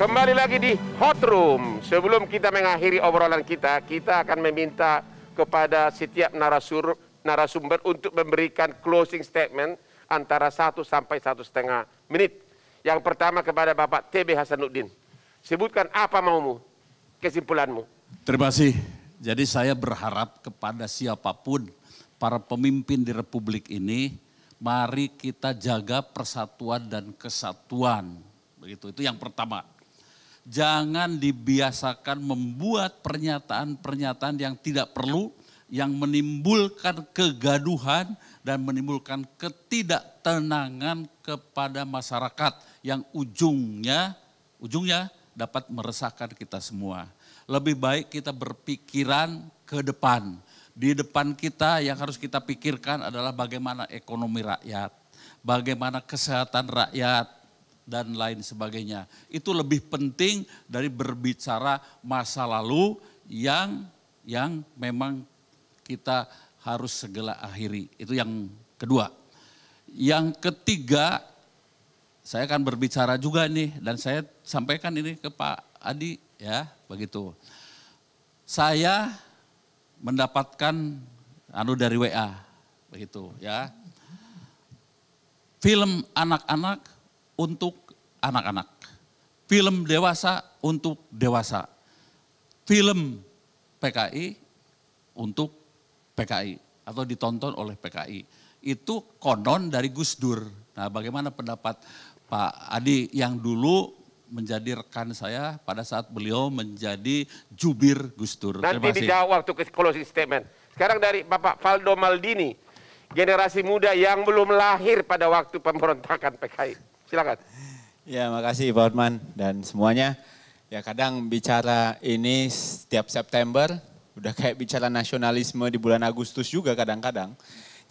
Kembali lagi di Hot Room. Sebelum kita mengakhiri obrolan kita, kita akan meminta kepada setiap narasumber untuk memberikan closing statement antara 1 sampai 1,5 menit. Yang pertama kepada Bapak TB Hasanuddin. Sebutkan apa maumu, kesimpulanmu. Terima kasih. Jadi saya berharap kepada siapapun, para pemimpin di Republik ini, mari kita jaga persatuan dan kesatuan. Begitu, itu yang pertama. Jangan dibiasakan membuat pernyataan-pernyataan yang tidak perlu, yang menimbulkan kegaduhan dan menimbulkan ketidaktenangan kepada masyarakat yang ujungnya dapat meresahkan kita semua. Lebih baik kita berpikiran ke depan. Di depan kita yang harus kita pikirkan adalah bagaimana ekonomi rakyat, bagaimana kesehatan rakyat, dan lain sebagainya. Itu lebih penting dari berbicara masa lalu yang memang kita harus segera akhiri. Itu yang kedua. Yang ketiga, saya akan berbicara juga nih dan saya sampaikan ini ke Pak Adi ya, begitu. Saya mendapatkan dari WA, begitu ya. Film anak-anak untuk anak-anak, film dewasa untuk dewasa, film PKI untuk PKI atau ditonton oleh PKI. Itu konon dari Gus Dur. Nah, bagaimana pendapat Pak Adi yang dulu menjadi rekan saya pada saat beliau menjadi jubir Gus Dur? Nanti dijawab waktu ke closing statement. Sekarang dari Bapak Valdo Maldini, generasi muda yang belum lahir pada waktu pemberontakan PKI. Silakan. Ya, makasih Pak Hotman dan semuanya. Ya, kadang bicara ini setiap September, udah kayak bicara nasionalisme di bulan Agustus juga kadang-kadang.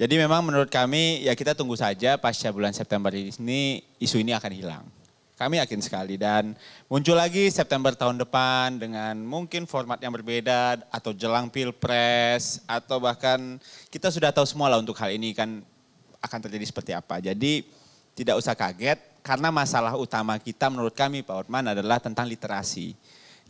Jadi memang menurut kami ya kita tunggu saja pasca bulan September ini isu ini akan hilang. Kami yakin sekali dan muncul lagi September tahun depan dengan mungkin format yang berbeda atau jelang Pilpres atau bahkan kita sudah tahu semua lah untuk hal ini kan akan terjadi seperti apa. Jadi tidak usah kaget karena masalah utama kita menurut kami Pak Hotman adalah tentang literasi.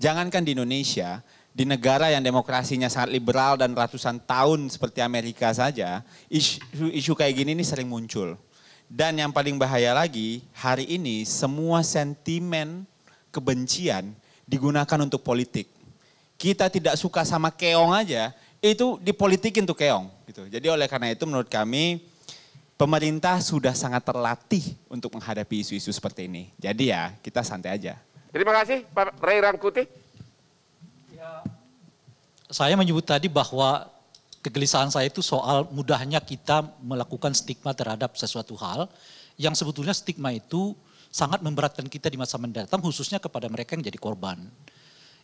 Jangankan di Indonesia, di negara yang demokrasinya sangat liberal dan ratusan tahun seperti Amerika saja, isu kayak gini ini sering muncul. Dan yang paling bahaya lagi, hari ini semua sentimen kebencian digunakan untuk politik. Kita tidak suka sama keong aja, itu dipolitikin tuh keong. Gitu. Jadi oleh karena itu menurut kami, pemerintah sudah sangat terlatih untuk menghadapi isu-isu seperti ini. Jadi ya kita santai aja. Terima kasih Pak Ray Rangkuti. Ya, saya menyebut tadi bahwa kegelisahan saya itu soal mudahnya kita melakukan stigma terhadap sesuatu hal yang sebetulnya stigma itu sangat memberatkan kita di masa mendatang khususnya kepada mereka yang jadi korban.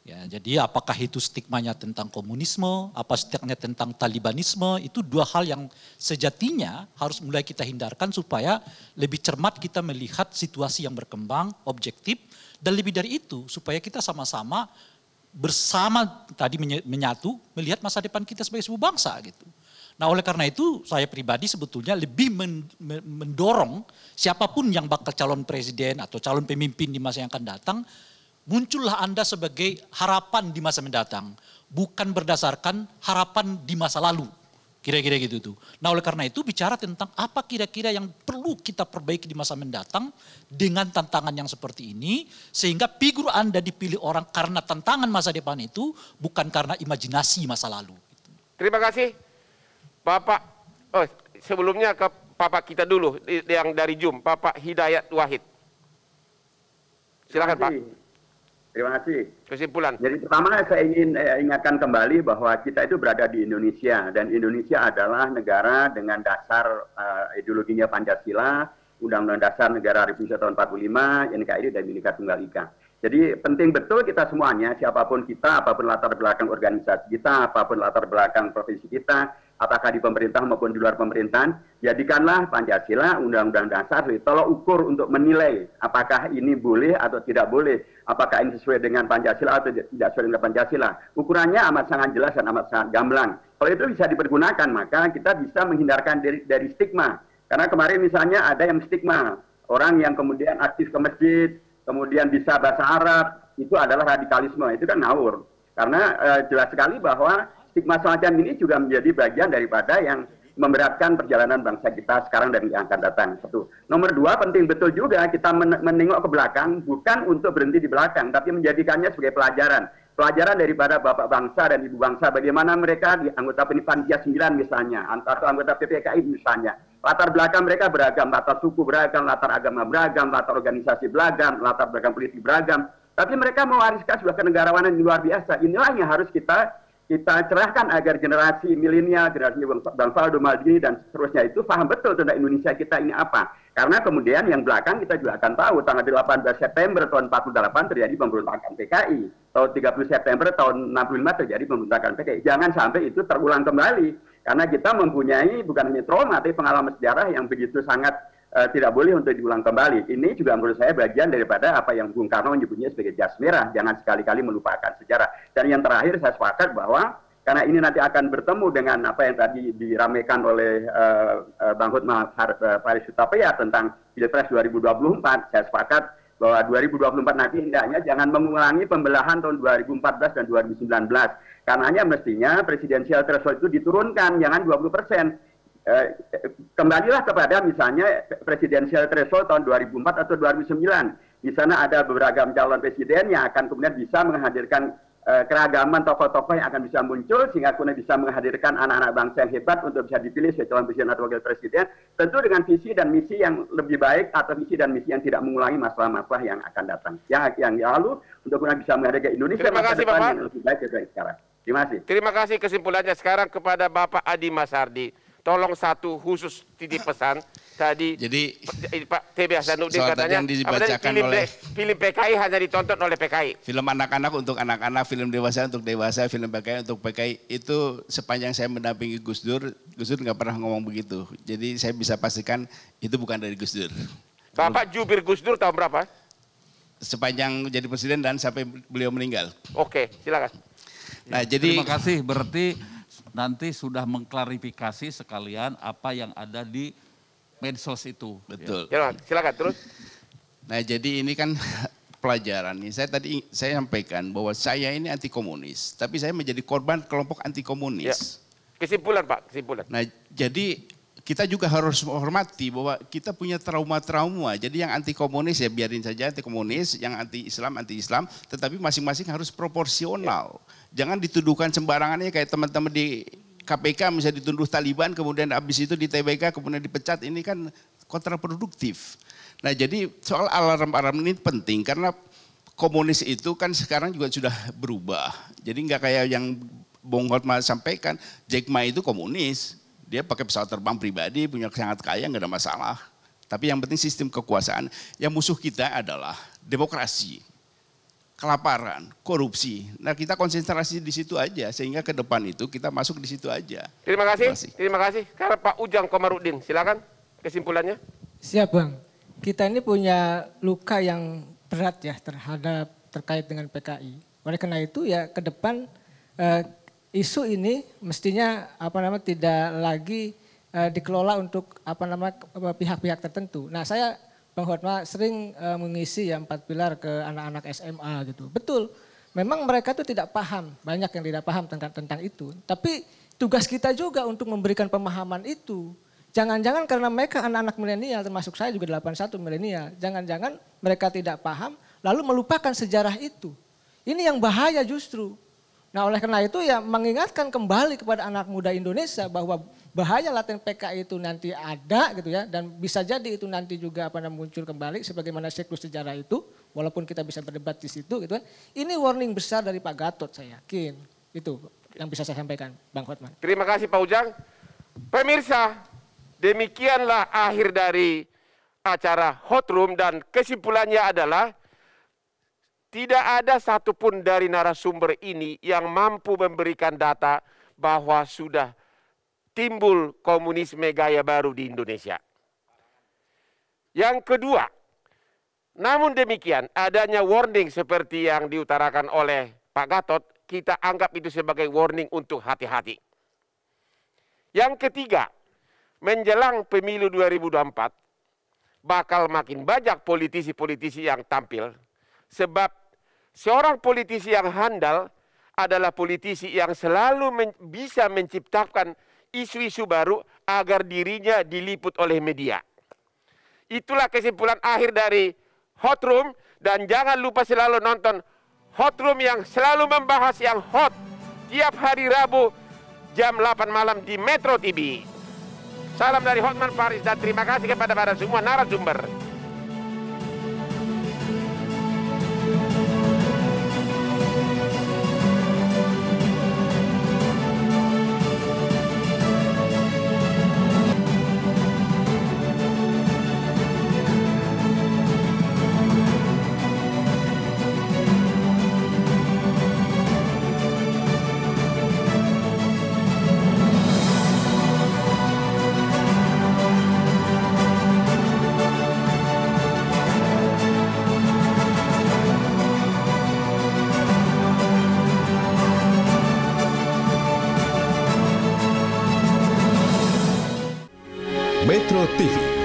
Ya, jadi apakah itu stigmanya tentang komunisme, apa stigmanya tentang talibanisme, itu dua hal yang sejatinya harus mulai kita hindarkan supaya lebih cermat kita melihat situasi yang berkembang, objektif, dan lebih dari itu supaya kita sama-sama bersama tadi menyatu melihat masa depan kita sebagai sebuah bangsa gitu. Nah oleh karena itu saya pribadi sebetulnya lebih mendorong siapapun yang bakal calon presiden atau calon pemimpin di masa yang akan datang, muncullah Anda sebagai harapan di masa mendatang, bukan berdasarkan harapan di masa lalu. Kira-kira gitu tuh. Nah oleh karena itu bicara tentang apa kira-kira yang perlu kita perbaiki di masa mendatang dengan tantangan yang seperti ini. Sehingga figur Anda dipilih orang karena tantangan masa depan itu bukan karena imajinasi masa lalu. Terima kasih Bapak, sebelumnya ke Bapak kita dulu yang dari Zoom, Bapak Hidayat Wahid. Silakan Pak. Terima kasih. Kesimpulan. Jadi pertama saya ingin ingatkan kembali bahwa kita itu berada di Indonesia dan Indonesia adalah negara dengan dasar ideologinya Pancasila, Undang-Undang Dasar Negara Republik tahun 45, NKRI dan Bhinneka Tunggal Ika. Jadi penting betul kita semuanya, siapapun kita, apapun latar belakang organisasi kita, apapun latar belakang profesi kita, apakah di pemerintah maupun di luar pemerintahan, jadikanlah Pancasila, Undang-Undang Dasar sebagai tolok ukur untuk menilai apakah ini boleh atau tidak boleh, apakah ini sesuai dengan Pancasila atau tidak sesuai dengan Pancasila. Ukurannya amat sangat jelas dan amat sangat gamblang. Kalau itu bisa dipergunakan, maka kita bisa menghindarkan dari stigma. Karena kemarin misalnya ada yang stigma, orang yang kemudian aktif ke masjid, kemudian bisa bahasa Arab, itu adalah radikalisme. Itu kan ngawur. Karena jelas sekali bahwa stigma semacam ini juga menjadi bagian daripada yang memberatkan perjalanan bangsa kita sekarang dan yang akan datang. Satu. Nomor dua, penting betul juga kita menengok ke belakang, bukan untuk berhenti di belakang, tapi menjadikannya sebagai pelajaran. Pelajaran daripada bapak bangsa dan ibu bangsa, bagaimana mereka di anggota Panitia 9 misalnya, atau anggota PPKI misalnya. Latar belakang mereka beragam, latar suku beragam, latar agama beragam, latar organisasi beragam, latar belakang politik beragam. Tapi mereka mewariskan sebuah kenegarawanan yang luar biasa. Inilah yang harus kita cerahkan agar generasi milenial, generasi Bang Faldo Maldini dan seterusnya itu paham betul tentang Indonesia kita ini apa. Karena kemudian yang belakang kita juga akan tahu tanggal 18 September tahun 48 terjadi pemberontakan PKI. Tahun 30 September tahun 65 terjadi pemberontakan PKI. Jangan sampai itu terulang kembali. Karena kita mempunyai bukan hanya trauma, tapi pengalaman sejarah yang begitu sangat tidak boleh untuk diulang kembali. Ini juga menurut saya bagian daripada apa yang Bung Karno menyebutnya sebagai jas merah. Jangan sekali-kali melupakan sejarah. Dan yang terakhir saya sepakat bahwa karena ini nanti akan bertemu dengan apa yang tadi diramaikan oleh Bang Hotma Paris Hutapea tentang Pilpres 2024, saya sepakat bahwa 2024 nanti hendaknya jangan mengulangi pembelahan tahun 2014 dan 2019. Karenanya mestinya presidensial threshold itu diturunkan, jangan 20%. Kembalilah kepada misalnya presidensial threshold tahun 2004 atau 2009. Di sana ada beragam calon presiden yang akan kemudian bisa menghadirkan keragaman tokoh-tokoh yang akan bisa muncul sehingga kemudian bisa menghadirkan anak-anak bangsa yang hebat untuk bisa dipilih sebagai calon presiden atau wakil presiden, tentu dengan visi dan misi yang lebih baik atau visi dan misi yang tidak mengulangi masalah-masalah yang akan datang. Yang lalu untuk kemudian bisa menghadirkan Indonesia masa depan yang lebih baik dari sekarang. Terima kasih. Terima kasih. Kesimpulannya sekarang kepada Bapak Adi Masardi. Tolong satu khusus titip pesan tadi. Jadi Pak TB Hasanuddin katanya yang dibacakan film PKI hanya ditonton oleh PKI. Film anak-anak untuk anak-anak, film dewasa untuk dewasa, film PKI untuk PKI. Itu sepanjang saya mendampingi Gus Dur nggak pernah ngomong begitu. Jadi saya bisa pastikan itu bukan dari Gus Dur. Bapak jubir Gus Dur tahun berapa? Sepanjang jadi presiden dan sampai beliau meninggal. Oke, silakan. Nah, jadi terima kasih, berarti nanti sudah mengklarifikasi sekalian apa yang ada di medsos itu. Betul. Ya, silakan terus. Nah, jadi ini kan pelajaran nih. Saya sampaikan bahwa saya ini anti komunis, tapi saya menjadi korban kelompok anti komunis. Ya. Kesimpulan Pak, kesimpulan. Nah, jadi kita juga harus menghormati bahwa kita punya trauma-trauma. Jadi yang anti komunis ya biarin saja anti komunis, yang anti Islam, tetapi masing-masing harus proporsional. Jangan dituduhkan sembarangannya kayak teman-teman di KPK misalnya dituduh Taliban, kemudian habis itu di TBK kemudian dipecat, ini kan kontraproduktif. Nah, jadi soal alarm-alarm ini penting karena komunis itu kan sekarang juga sudah berubah. Jadi nggak kayak yang Bung Hotma sampaikan, Jack Ma itu komunis. Dia pakai pesawat terbang pribadi, punya sangat kaya, nggak ada masalah. Tapi yang penting sistem kekuasaan. Yang musuh kita adalah demokrasi, kelaparan, korupsi. Nah, kita konsentrasi di situ aja, sehingga ke depan itu kita masuk di situ aja. Terima kasih. Terima kasih. Sekarang Pak Ujang Komarudin, silakan kesimpulannya. Siap Bang. Kita ini punya luka yang berat ya terkait dengan PKI. Oleh karena itu ya ke depan isu ini mestinya tidak lagi dikelola untuk pihak-pihak tertentu. Nah, saya Bang Hotma sering mengisi ya 4 pilar ke anak-anak SMA gitu. Betul. Memang mereka tuh tidak paham, banyak yang tidak paham tentang itu. Tapi tugas kita juga untuk memberikan pemahaman itu. Jangan-jangan karena mereka anak-anak milenial, termasuk saya juga 81 milenial. Jangan-jangan mereka tidak paham lalu melupakan sejarah itu. Ini yang bahaya justru. Nah, oleh karena itu ya mengingatkan kembali kepada anak muda Indonesia bahwa bahaya laten PKI itu nanti ada gitu ya, dan bisa jadi itu nanti juga muncul kembali sebagaimana siklus sejarah itu, walaupun kita bisa berdebat di situ gitu kan. Ini warning besar dari Pak Gatot, saya yakin. Itu yang bisa saya sampaikan, Bang Hotman. Terima kasih Pak Ujang. Pemirsa, demikianlah akhir dari acara Hot Room dan kesimpulannya adalah tidak ada satupun dari narasumber ini yang mampu memberikan data bahwa sudah timbul komunisme gaya baru di Indonesia. Yang kedua, namun demikian adanya warning seperti yang diutarakan oleh Pak Gatot, kita anggap itu sebagai warning untuk hati-hati. Yang ketiga, menjelang pemilu 2024, bakal makin banyak politisi-politisi yang tampil Sebab seorang politisi yang handal adalah politisi yang selalu bisa menciptakan isu-isu baru agar dirinya diliput oleh media. Itulah kesimpulan akhir dari Hot Room, dan jangan lupa selalu nonton Hot Room yang selalu membahas yang hot tiap hari Rabu jam 8 malam di Metro TV. Salam dari Hotman Paris dan terima kasih kepada semua narasumber. Metro TV.